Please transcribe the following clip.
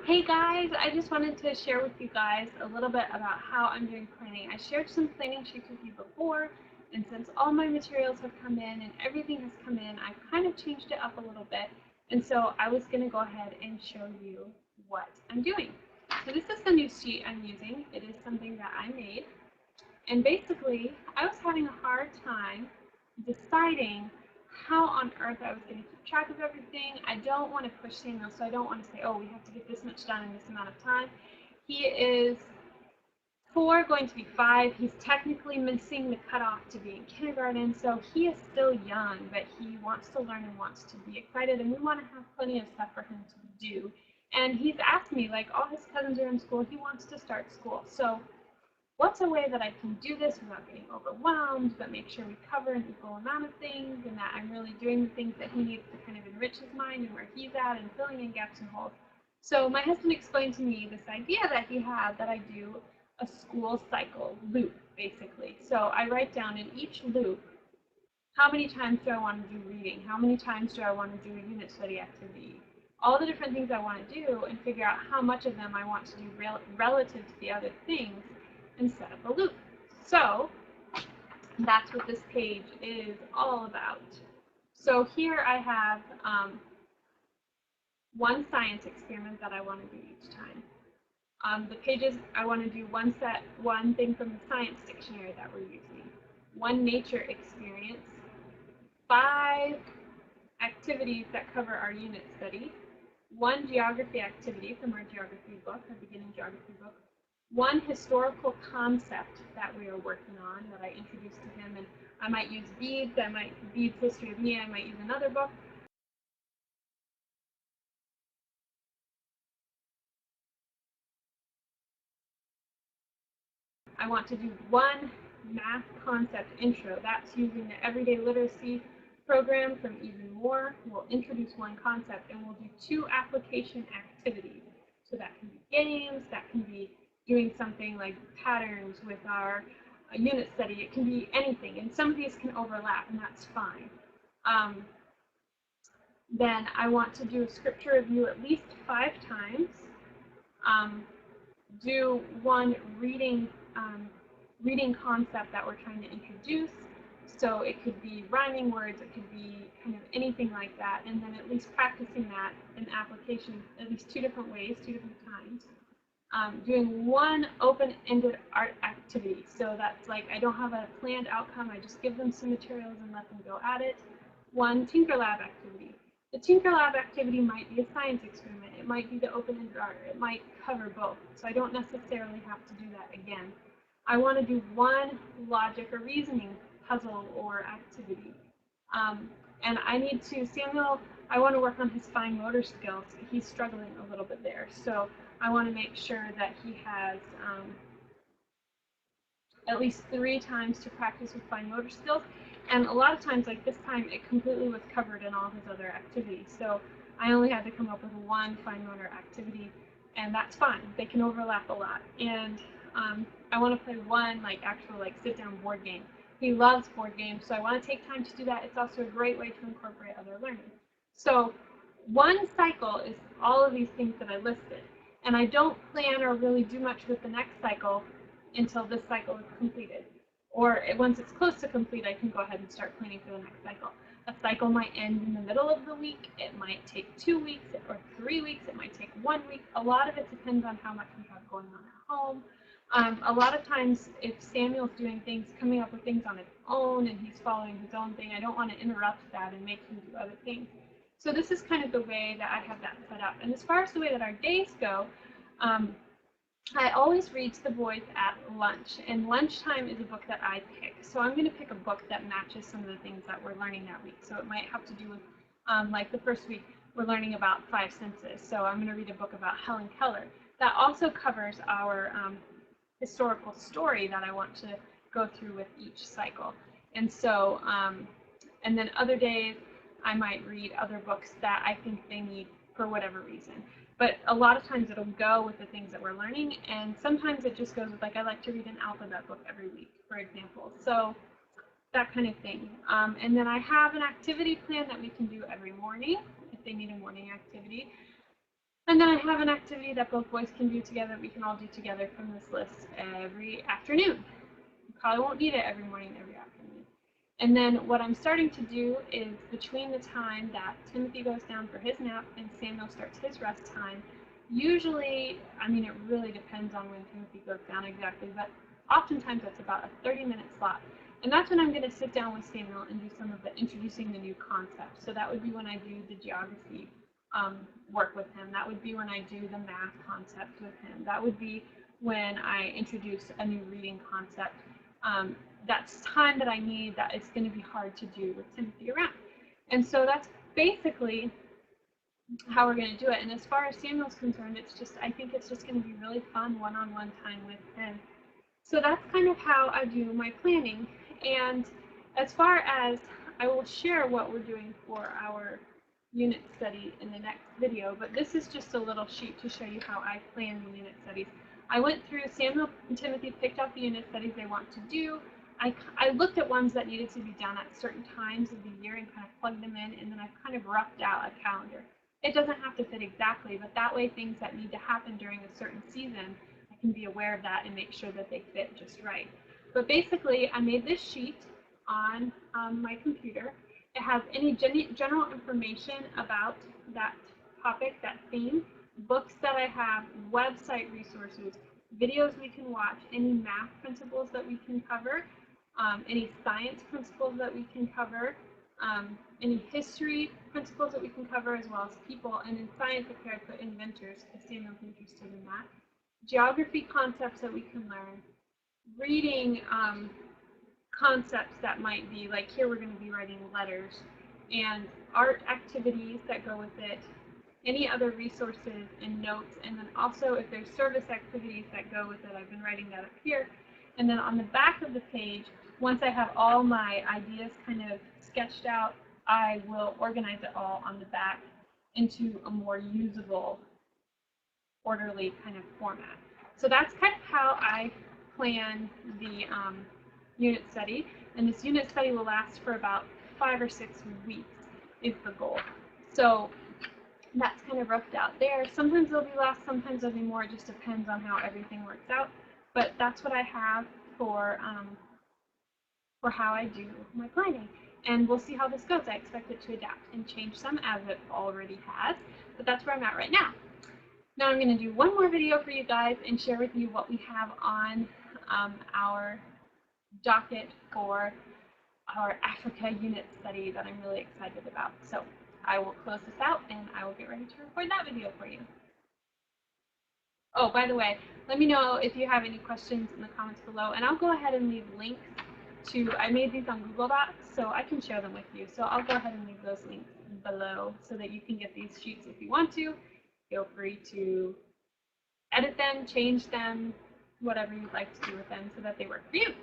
Hey guys, I just wanted to share with you guys a little bit about how I'm doing planning. I shared some planning sheets with you before, and since all my materials have come in and everything has come in, I've kind of changed it up a little bit. And so I was going to go ahead and show you what I'm doing. So this is the new sheet I'm using. It is something that I made. And basically, I was having a hard time deciding how on earth I was going to keep track of everything. I don't want to push Samuel, so I don't want to say, oh, we have to get this much done in this amount of time. He is 4, going to be 5. He's technically missing the cutoff to be in kindergarten, so he is still young, but he wants to learn and wants to be excited, and we want to have plenty of stuff for him to do. And he's asked me, like, all his cousins are in school, he wants to start school. So what's a way that I can do this without getting overwhelmed, but make sure we cover an equal amount of things and that I'm really doing the things that he needs to kind of enrich his mind and where he's at and filling in gaps and holes. So my husband explained to me this idea that he had that I do a school cycle loop, basically. So I write down in each loop how many times do I want to do reading, how many times do I want to do a unit study activity, all the different things I want to do, and figure out how much of them I want to do relative to the other things and set up a loop. So that's what this page is all about. So here I have one science experiment that I want to do each time. The pages I want to do one thing from the science dictionary that we're using, one nature experience, 5 activities that cover our unit study, one geography activity from our geography book, our beginning geography book, one historical concept that we are working on that I introduced to him, and I might use beads, beads history of me, I might use another book. I want to do one math concept intro. That's using the Everyday Literacy program from Even More. We'll introduce one concept and we'll do 2 application activities. So that can be games, that can be doing something like patterns with our unit study. It can be anything, and some of these can overlap, and that's fine. Then I want to do a scripture review at least 5 times. Do one reading concept that we're trying to introduce. So it could be rhyming words, it could be kind of anything like that, and then at least practicing that in application at least 2 different ways, 2 different times. Doing one open-ended art activity. So that's like I don't have a planned outcome, I just give them some materials and let them go at it. One Tinker Lab activity. The Tinker Lab activity might be a science experiment, it might be the open-ended art, it might cover both, so I don't necessarily have to do that again. I want to do one logic or reasoning puzzle or activity. And I need to, Samuel, I want to work on his fine motor skills. He's struggling a little bit there. So I want to make sure that he has at least 3 times to practice with fine motor skills. And a lot of times, like this time, it completely was covered in all his other activities. So I only had to come up with one fine motor activity, and that's fine. They can overlap a lot. And I want to play one actual sit down board game. He loves board games, so I want to take time to do that. It's also a great way to incorporate other learning. So one cycle is all of these things that I listed. And I don't plan or really do much with the next cycle until this cycle is completed. Or once it's close to complete, I can go ahead and start planning for the next cycle. A cycle might end in the middle of the week. It might take 2 weeks or 3 weeks. It might take 1 week. A lot of it depends on how much we have going on at home. A lot of times, if Samuel's doing things, coming up with things on his own, and he's following his own thing, I don't want to interrupt that and make him do other things. So this is kind of the way that I have that set up. And as far as the way that our days go, I always read to the boys at lunch, and lunchtime is a book that I pick. So I'm going to pick a book that matches some of the things that we're learning that week. So it might have to do with, like the first week, we're learning about 5 senses. So I'm going to read a book about Helen Keller. That also covers our historical story that I want to go through with each cycle. And so, and then other days, I might read other books that I think they need for whatever reason. But a lot of times it'll go with the things that we're learning, and sometimes it just goes with, I like to read an alphabet book every week, for example. So that kind of thing. And then I have an activity plan that we can do every morning if they need a morning activity. And then I have an activity that both boys can do together. We can all do together from this list every afternoon. You probably won't need it every morning, every afternoon. And then what I'm starting to do is between the time that Timothy goes down for his nap and Samuel starts his rest time, usually, I mean, it really depends on when Timothy goes down exactly, but oftentimes that's about a 30-minute slot. And that's when I'm going to sit down with Samuel and do some of the introducing the new concepts. So that would be when I do the geography work with him. That would be when I do the math concept with him. That would be when I introduce a new reading concept. That's time that I need that it's going to be hard to do with Timothy around. And so that's basically how we're going to do it. And as far as Samuel's concerned, I think it's just going to be really fun one-on-one time with him. So that's kind of how I do my planning. And as far as I will share what we're doing for our unit study in the next video, but this is just a little sheet to show you how I plan the unit studies. I went through, Samuel and Timothy picked out the unit studies they want to do. I looked at ones that needed to be done at certain times of the year and kind of plugged them in, and then I kind of roughed out a calendar. It doesn't have to fit exactly, but that way things that need to happen during a certain season, I can be aware of that and make sure that they fit just right. But basically, I made this sheet on my computer. It has any general information about that topic, that theme, books that I have, website resources, videos we can watch, any math principles that we can cover, any science principles that we can cover, any history principles that we can cover, as well as people. And in science, up here I put inventors because Samuel's interested in that. Geography concepts that we can learn, reading concepts that might be, like here we're going to be writing letters, and art activities that go with it, any other resources and notes, and then also if there's service activities that go with it, I've been writing that up here. And then on the back of the page, once I have all my ideas kind of sketched out, I will organize it all on the back into a more usable, orderly kind of format. So that's kind of how I plan the unit study, and this unit study will last for about 5 or 6 weeks is the goal. So that's kind of roughed out there. Sometimes it'll be less, sometimes it'll be more. It just depends on how everything works out. But that's what I have for how I do my planning. And we'll see how this goes. I expect it to adapt and change some, as it already has. But that's where I'm at right now. Now I'm going to do one more video for you guys and share with you what we have on our docket for our Africa unit study that I'm really excited about. So I will close this out and I will get ready to record that video for you. Oh, by the way, let me know if you have any questions in the comments below, and I'll go ahead and leave links to, I made these on Google Docs, so I can share them with you. So I'll go ahead and leave those links below so that you can get these sheets if you want to. Feel free to edit them, change them, whatever you'd like to do with them so that they work for you.